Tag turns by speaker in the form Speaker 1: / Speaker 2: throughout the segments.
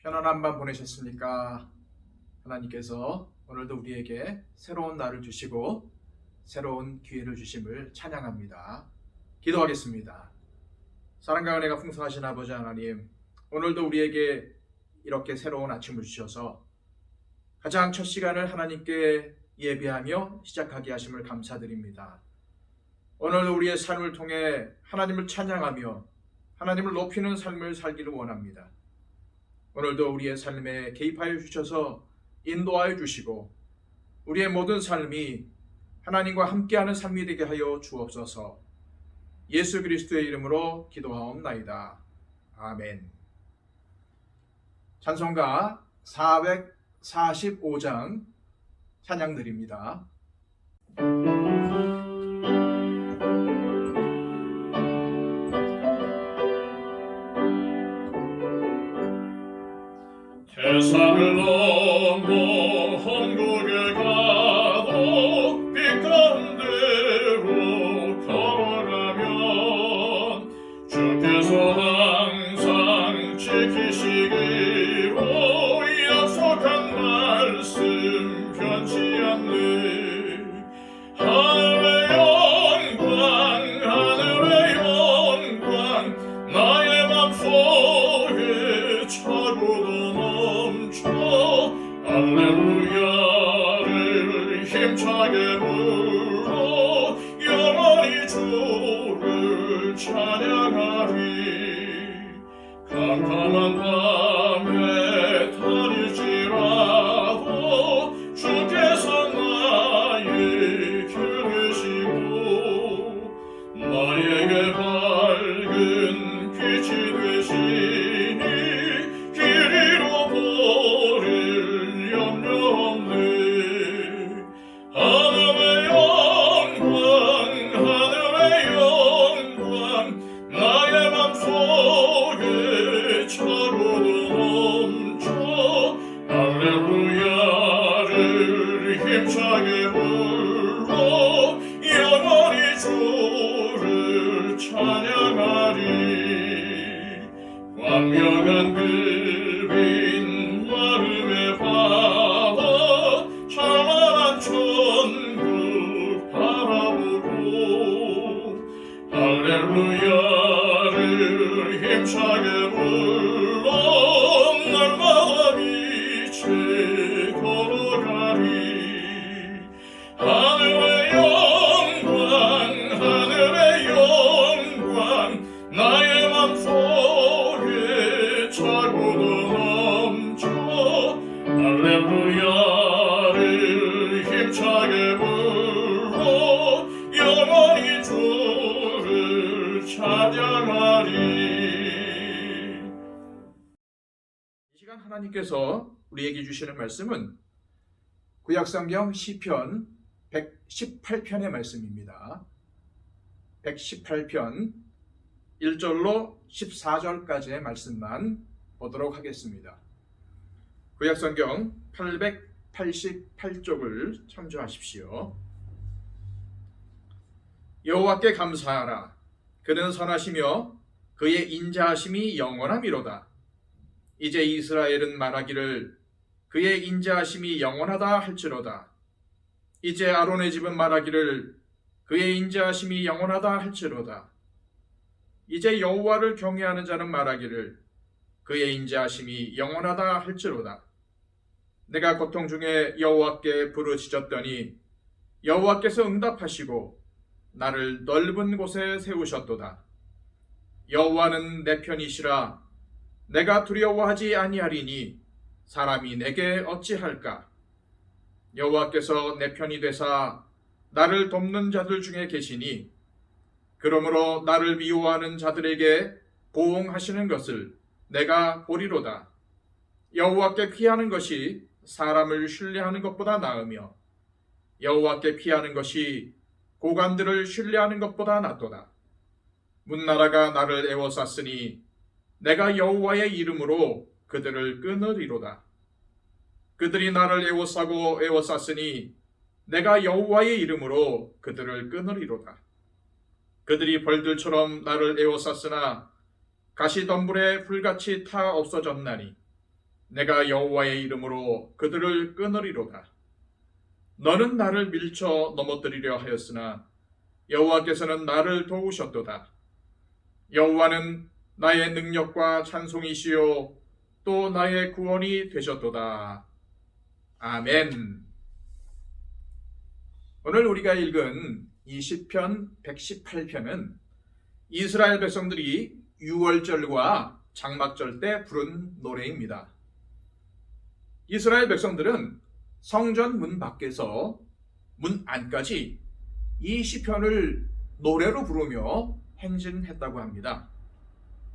Speaker 1: 편안한 밤 보내셨습니까? 하나님께서 오늘도 우리에게 새로운 날을 주시고 새로운 기회를 주심을 찬양합니다. 기도하겠습니다. 사랑과 은혜가 풍성하신 아버지 하나님, 오늘도 우리에게 이렇게 새로운 아침을 주셔서 가장 첫 시간을 하나님께 예배하며 시작하게 하심을 감사드립니다. 오늘도 우리의 삶을 통해 하나님을 찬양하며 하나님을 높이는 삶을 살기를 원합니다. 오늘도 우리의 삶에 개입하여 주셔서 인도하여 주시고 우리의 모든 삶이 하나님과 함께하는 삶이 되게 하여 주옵소서. 예수 그리스도의 이름으로 기도하옵나이다. 아멘. 찬송가 445장 찬양드립니다.
Speaker 2: 세상을 넘어 천국에 가도 빛 가운데로 걸어가면 주께서 항상 지키시기로 약속한 말씀 변치 않네. 하늘의 영광 하늘의 영광 나의 맘속에 차고도 할렐루야를 힘차게 불러 영원히 주를 찬양하리. 캄캄한 밤에 다닐지라도 주께서 나의 길 계시고 나에게 밝은 빛이 되시니 길 잃어버릴 염려 없네. 하늘의 영광 하늘의 영광 나의 맘속에 차고도 넘쳐 할렐루야를 힘차게 불러 영원히 주를 찬양하리. 광명한 그빛 마음에 받아 찬란한 천국 바라보고 할렐루야를 힘차게 불러 날마다 빛에 걸어가리. 하늘의 영광 하늘의 영광 나의 맘속에 차고도 넘쳐 할렐루야를 힘차게 불러 영원히 주를 찬양하리.
Speaker 1: 이 시간 하나님께서 우리에게 주시는 말씀은 구약성경 시편 118편의 말씀입니다. 118편 1절로 14절까지의 말씀만 보도록 하겠습니다. 구약성경 888쪽을 참조하십시오. 여호와께 감사하라. 그는 선하시며 그의 인자하심이 영원함이로다. 이제 이스라엘은 말하기를 그의 인자하심이 영원하다 할지로다. 이제 아론의 집은 말하기를 그의 인자하심이 영원하다 할지로다. 이제 여호와를 경외하는 자는 말하기를 그의 인자하심이 영원하다 할지로다. 내가 고통 중에 여호와께 부르짖었더니 여호와께서 응답하시고 나를 넓은 곳에 세우셨도다. 여호와는 내 편이시라. 내가 두려워하지 아니하리니 사람이 내게 어찌할까. 여호와께서 내 편이 되사 나를 돕는 자들 중에 계시니 그러므로 나를 미워하는 자들에게 보응하시는 것을 내가 보리로다. 여호와께 피하는 것이 사람을 신뢰하는 것보다 나으며 여호와께 피하는 것이 고관들을 신뢰하는 것보다 낫도다. 문나라가 나를 애워쌌으니 내가 여호와의 이름으로 그들을 끊으리로다. 그들이 나를 애워쌌으니 내가 여호와의 이름으로 그들을 끊으리로다. 그들이 벌들처럼 나를 애워쌌으나 가시덤불에 불같이 타 없어졌나니 내가 여호와의 이름으로 그들을 끊으리로다. 너는 나를 밀쳐 넘어뜨리려 하였으나 여호와께서는 나를 도우셨도다. 여호와는 나의 능력과 찬송이시요 또 나의 구원이 되셨도다. 아멘. 오늘 우리가 읽은 이 시편 118편은 이스라엘 백성들이 유월절과 장막절 때 부른 노래입니다. 이스라엘 백성들은 성전 문 밖에서 문 안까지 이 시편을 노래로 부르며 행진했다고 합니다.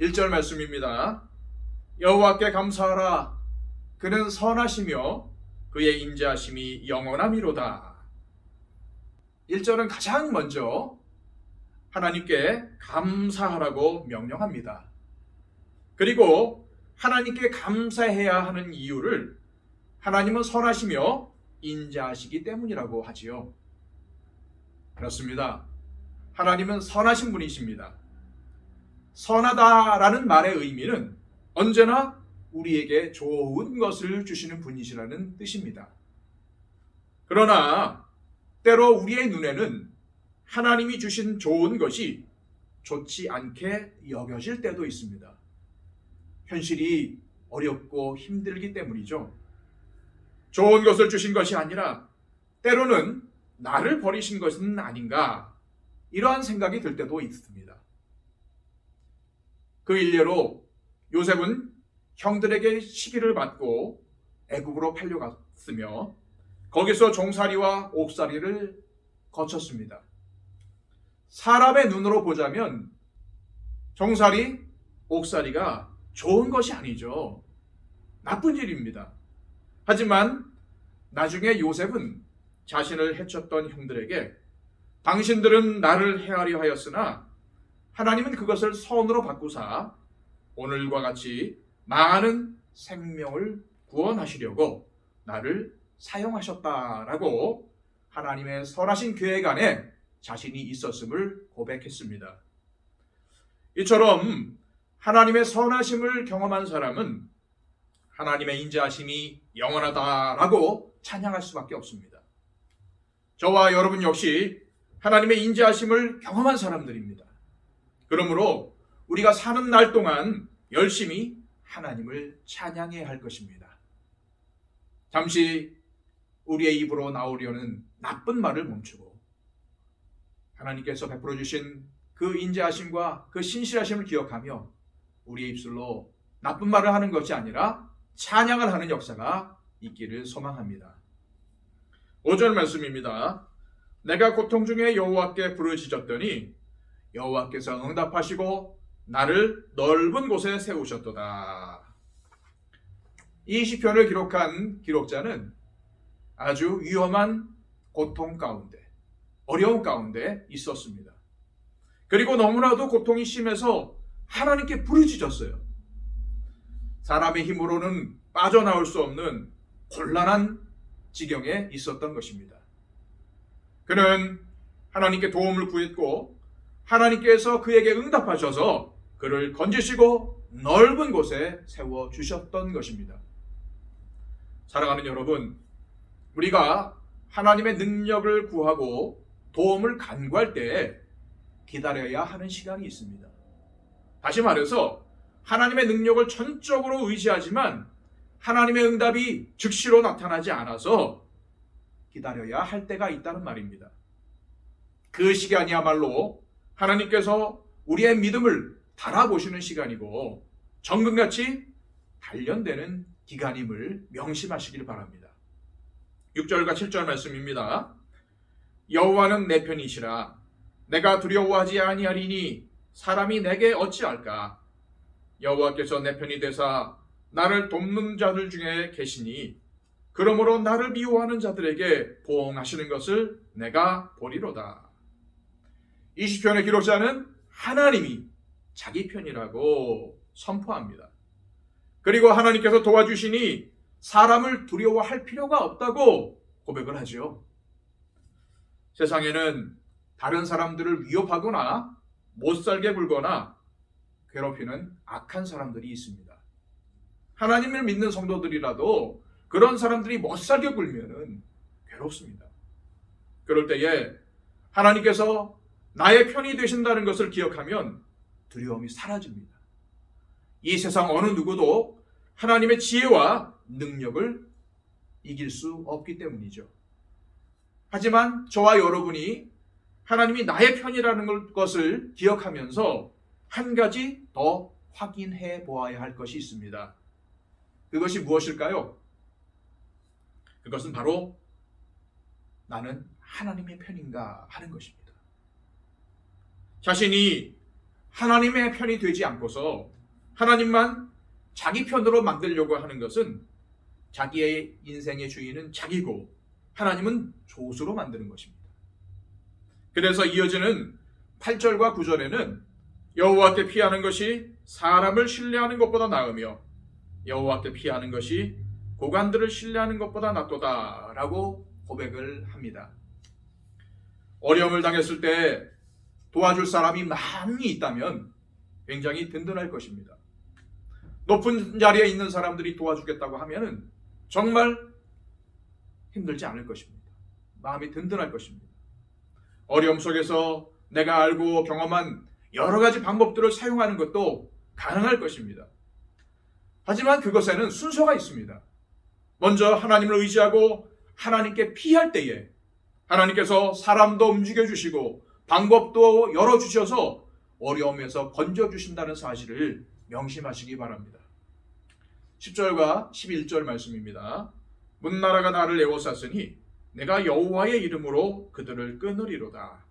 Speaker 1: 1절 말씀입니다. 여호와께 감사하라. 그는 선하시며 그의 인자하심이 영원함이로다. 1절은 가장 먼저 하나님께 감사하라고 명령합니다. 그리고 하나님께 감사해야 하는 이유를 하나님은 선하시며 인자하시기 때문이라고 하지요. 그렇습니다. 하나님은 선하신 분이십니다. 선하다라는 말의 의미는 언제나 우리에게 좋은 것을 주시는 분이시라는 뜻입니다. 그러나 때로 우리의 눈에는 하나님이 주신 좋은 것이 좋지 않게 여겨질 때도 있습니다. 현실이 어렵고 힘들기 때문이죠. 좋은 것을 주신 것이 아니라 때로는 나를 버리신 것은 아닌가, 이러한 생각이 들 때도 있습니다. 그 일례로 요셉은 형들에게 시기를 받고 애굽으로 팔려갔으며 거기서 종살이와 옥살이를 거쳤습니다. 사람의 눈으로 보자면 종살이, 옥살이가 좋은 것이 아니죠. 나쁜 일입니다. 하지만 나중에 요셉은 자신을 해쳤던 형들에게 당신들은 나를 해하려 하였으나 하나님은 그것을 선으로 바꾸사 오늘과 같이 많은 생명을 구원하시려고 나를 사용하셨다라고 하나님의 선하신 계획 안에 자신이 있었음을 고백했습니다. 이처럼 하나님의 선하심을 경험한 사람은 하나님의 인자하심이 영원하다라고 찬양할 수밖에 없습니다. 저와 여러분 역시 하나님의 인자하심을 경험한 사람들입니다. 그러므로 우리가 사는 날 동안 열심히 하나님을 찬양해야 할 것입니다. 잠시 우리의 입으로 나오려는 나쁜 말을 멈추고 하나님께서 베풀어 주신 그 인자하심과 그 신실하심을 기억하며 우리의 입술로 나쁜 말을 하는 것이 아니라 찬양을 하는 역사가 있기를 소망합니다. 5절 말씀입니다. 내가 고통 중에 여호와께 부르짖었더니 여호와께서 응답하시고 나를 넓은 곳에 세우셨도다. 이 시편을 기록한 기록자는 아주 위험한 고통 가운데, 어려움 가운데 있었습니다. 그리고 너무나도 고통이 심해서 하나님께 부르짖었어요. 사람의 힘으로는 빠져나올 수 없는 곤란한 지경에 있었던 것입니다. 그는 하나님께 도움을 구했고 하나님께서 그에게 응답하셔서 그를 건지시고 넓은 곳에 세워주셨던 것입니다. 사랑하는 여러분, 우리가 하나님의 능력을 구하고 도움을 간구할 때 기다려야 하는 시간이 있습니다. 다시 말해서 하나님의 능력을 전적으로 의지하지만 하나님의 응답이 즉시로 나타나지 않아서 기다려야 할 때가 있다는 말입니다. 그 시간이야말로 하나님께서 우리의 믿음을 달아보시는 시간이고 정금같이 단련되는 기간임을 명심하시길 바랍니다. 6절과 7절 말씀입니다. 여호와는 내 편이시라. 내가 두려워하지 아니하리니 사람이 내게 어찌할까. 여호와께서 내 편이 되사 나를 돕는 자들 중에 계시니 그러므로 나를 미워하는 자들에게 보응하시는 것을 내가 보리로다. 이 시편의 기록자는 하나님이 자기 편이라고 선포합니다. 그리고 하나님께서 도와주시니 사람을 두려워할 필요가 없다고 고백을 하죠. 세상에는 다른 사람들을 위협하거나 못살게 굴거나 괴롭히는 악한 사람들이 있습니다. 하나님을 믿는 성도들이라도 그런 사람들이 못 살게 굴면은 괴롭습니다. 그럴 때에 하나님께서 나의 편이 되신다는 것을 기억하면 두려움이 사라집니다. 이 세상 어느 누구도 하나님의 지혜와 능력을 이길 수 없기 때문이죠. 하지만 저와 여러분이 하나님이 나의 편이라는 것을 기억하면서 한 가지 더 확인해 보아야 할 것이 있습니다. 그것이 무엇일까요? 그것은 바로 나는 하나님의 편인가 하는 것입니다. 자신이 하나님의 편이 되지 않고서 하나님만 자기 편으로 만들려고 하는 것은 자기의 인생의 주인은 자기고 하나님은 조수로 만드는 것입니다. 그래서 이어지는 8절과 9절에는 여호와께 피하는 것이 사람을 신뢰하는 것보다 나으며 여호와께 피하는 것이 고관들을 신뢰하는 것보다 낫도다 라고 고백을 합니다. 어려움을 당했을 때 도와줄 사람이 많이 있다면 굉장히 든든할 것입니다. 높은 자리에 있는 사람들이 도와주겠다고 하면 정말 힘들지 않을 것입니다. 마음이 든든할 것입니다. 어려움 속에서 내가 알고 경험한 여러 가지 방법들을 사용하는 것도 가능할 것입니다. 하지만 그것에는 순서가 있습니다. 먼저 하나님을 의지하고 하나님께 피할 때에 하나님께서 사람도 움직여주시고 방법도 열어주셔서 어려움에서 건져주신다는 사실을 명심하시기 바랍니다. 10절과 11절 말씀입니다. 문나라가 나를 에워쌌으니 내가 여호와의 이름으로 그들을 끊으리로다.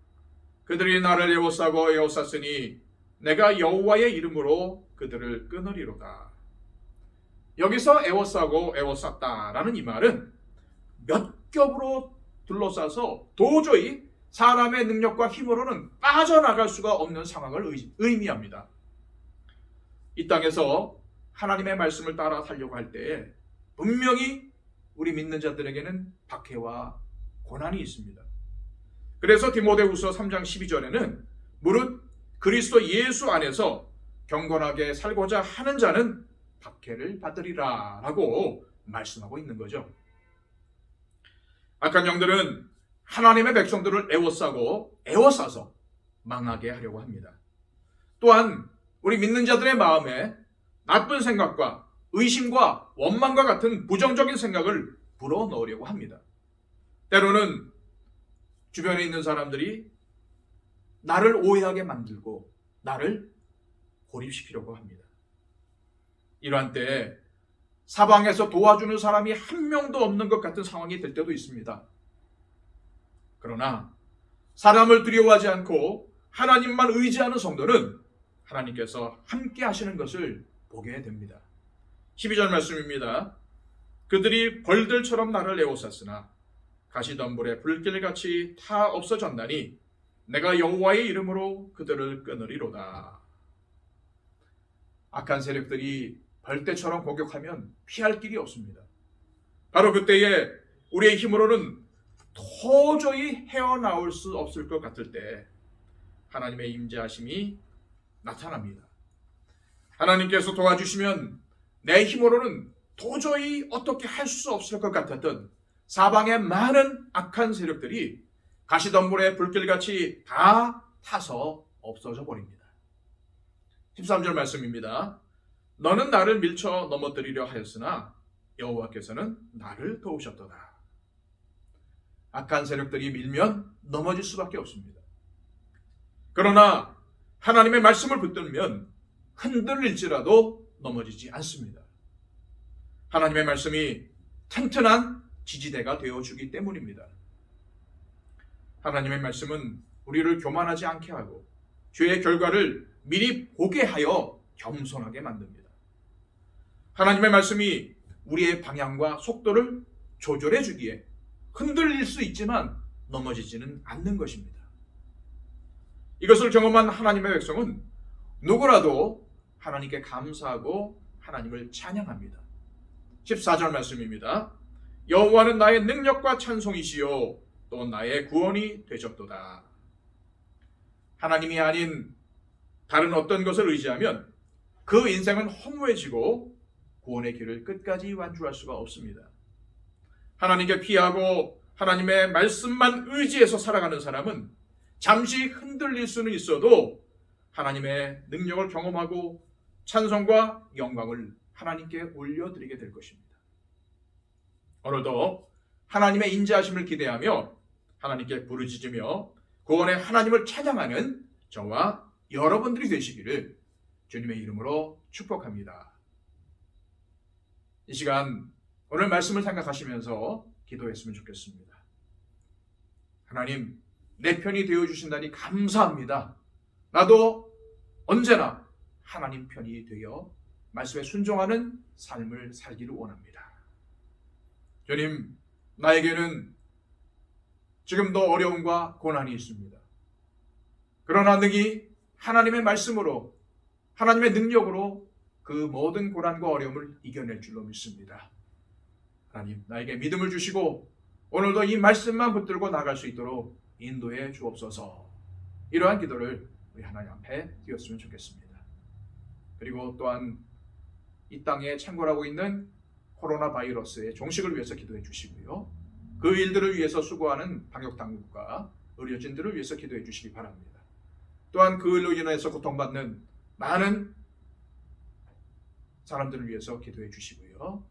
Speaker 1: 그들이 나를 에워쌌으니 내가 여호와의 이름으로 그들을 끊으리로다. 여기서 에워싸고 에워쌌다라는 이 말은 몇 겹으로 둘러싸서 도저히 사람의 능력과 힘으로는 빠져나갈 수가 없는 상황을 의미합니다. 이 땅에서 하나님의 말씀을 따라 살려고 할 때에 분명히 우리 믿는 자들에게는 박해와 고난이 있습니다. 그래서 디모데후서 3장 12절에는 무릇 그리스도 예수 안에서 경건하게 살고자 하는 자는 박해를 받으리라 라고 말씀하고 있는 거죠. 악한 영들은 하나님의 백성들을 에워싸서 망하게 하려고 합니다. 또한 우리 믿는 자들의 마음에 나쁜 생각과 의심과 원망과 같은 부정적인 생각을 불어넣으려고 합니다. 때로는 주변에 있는 사람들이 나를 오해하게 만들고 나를 고립시키려고 합니다. 이러한 때에 사방에서 도와주는 사람이 한 명도 없는 것 같은 상황이 될 때도 있습니다. 그러나 사람을 두려워하지 않고 하나님만 의지하는 성도는 하나님께서 함께 하시는 것을 보게 됩니다. 12절 말씀입니다. 그들이 벌들처럼 나를 에워쌌으나 가시덤불에 불길같이 타 없어졌나니 내가 여호와의 이름으로 그들을 끊으리로다. 악한 세력들이 벌떼처럼 공격하면 피할 길이 없습니다. 바로 그때에 우리의 힘으로는 도저히 헤어나올 수 없을 것 같을 때 하나님의 임재하심이 나타납니다. 하나님께서 도와주시면 내 힘으로는 도저히 어떻게 할 수 없을 것 같았던 사방의 많은 악한 세력들이 가시덤불의 불길같이 다 타서 없어져 버립니다. 13절 말씀입니다. 너는 나를 밀쳐 넘어뜨리려 하였으나 여호와께서는 나를 도우셨도다. 악한 세력들이 밀면 넘어질 수밖에 없습니다. 그러나 하나님의 말씀을 붙들면 흔들릴지라도 넘어지지 않습니다. 하나님의 말씀이 튼튼한 지지대가 되어주기 때문입니다. 하나님의 말씀은 우리를 교만하지 않게 하고 죄의 결과를 미리 보게 하여 겸손하게 만듭니다. 하나님의 말씀이 우리의 방향과 속도를 조절해 주기에 흔들릴 수 있지만 넘어지지는 않는 것입니다. 이것을 경험한 하나님의 백성은 누구라도 하나님께 감사하고 하나님을 찬양합니다. 14절 말씀입니다. 여호와는 나의 능력과 찬송이시요 또 나의 구원이 되셨도다. 하나님이 아닌 다른 어떤 것을 의지하면 그 인생은 허무해지고 구원의 길을 끝까지 완주할 수가 없습니다. 하나님께 피하고 하나님의 말씀만 의지해서 살아가는 사람은 잠시 흔들릴 수는 있어도 하나님의 능력을 경험하고 찬송과 영광을 하나님께 올려드리게 될 것입니다. 오늘도 하나님의 인자하심을 기대하며 하나님께 부르짖으며 구원의 하나님을 찬양하는 저와 여러분들이 되시기를 주님의 이름으로 축복합니다. 이 시간 오늘 말씀을 생각하시면서 기도했으면 좋겠습니다. 하나님, 내 편이 되어주신다니 감사합니다. 나도 언제나 하나님 편이 되어 말씀에 순종하는 삶을 살기를 원합니다. 주님, 나에게는 지금도 어려움과 고난이 있습니다. 그러나 능히 하나님의 말씀으로, 하나님의 능력으로 그 모든 고난과 어려움을 이겨낼 줄로 믿습니다. 하나님, 나에게 믿음을 주시고 오늘도 이 말씀만 붙들고 나갈 수 있도록 인도해 주옵소서. 이러한 기도를 우리 하나님 앞에 드렸으면 좋겠습니다. 그리고 또한 이 땅에 창궐하고 있는 코로나 바이러스의 종식을 위해서 기도해 주시고요. 그 일들을 위해서 수고하는 방역당국과 의료진들을 위해서 기도해 주시기 바랍니다. 또한 그 일로 인해서 고통받는 많은 사람들을 위해서 기도해 주시고요.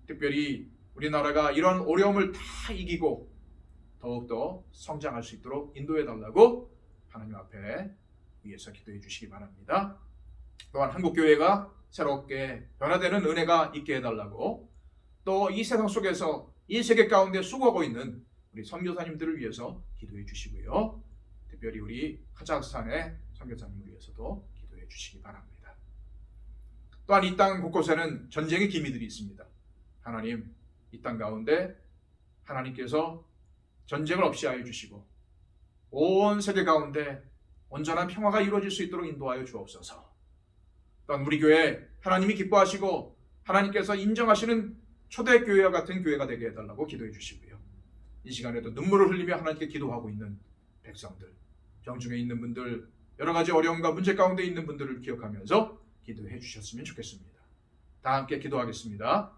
Speaker 1: 특별히 우리나라가 이러한 어려움을 다 이기고 더욱더 성장할 수 있도록 인도해 달라고 하나님 앞에 위해서 기도해 주시기 바랍니다. 또한 한국교회가 새롭게 변화되는 은혜가 있게 해달라고, 또 이 세상 속에서 이 세계 가운데 수고하고 있는 우리 선교사님들을 위해서 기도해 주시고요. 특별히 우리 카자흐스탄의 선교사님을 위해서도 기도해 주시기 바랍니다. 또한 이 땅 곳곳에는 전쟁의 기미들이 있습니다. 하나님, 이 땅 가운데 하나님께서 전쟁을 없이 하여 주시고 온 세계 가운데 온전한 평화가 이루어질 수 있도록 인도하여 주옵소서. 또한 우리 교회 하나님이 기뻐하시고 하나님께서 인정하시는 초대교회와 같은 교회가 되게 해달라고 기도해 주시고요. 이 시간에도 눈물을 흘리며 하나님께 기도하고 있는 백성들, 병중에 있는 분들, 여러 가지 어려움과 문제 가운데 있는 분들을 기억하면서 기도해 주셨으면 좋겠습니다. 다 함께 기도하겠습니다.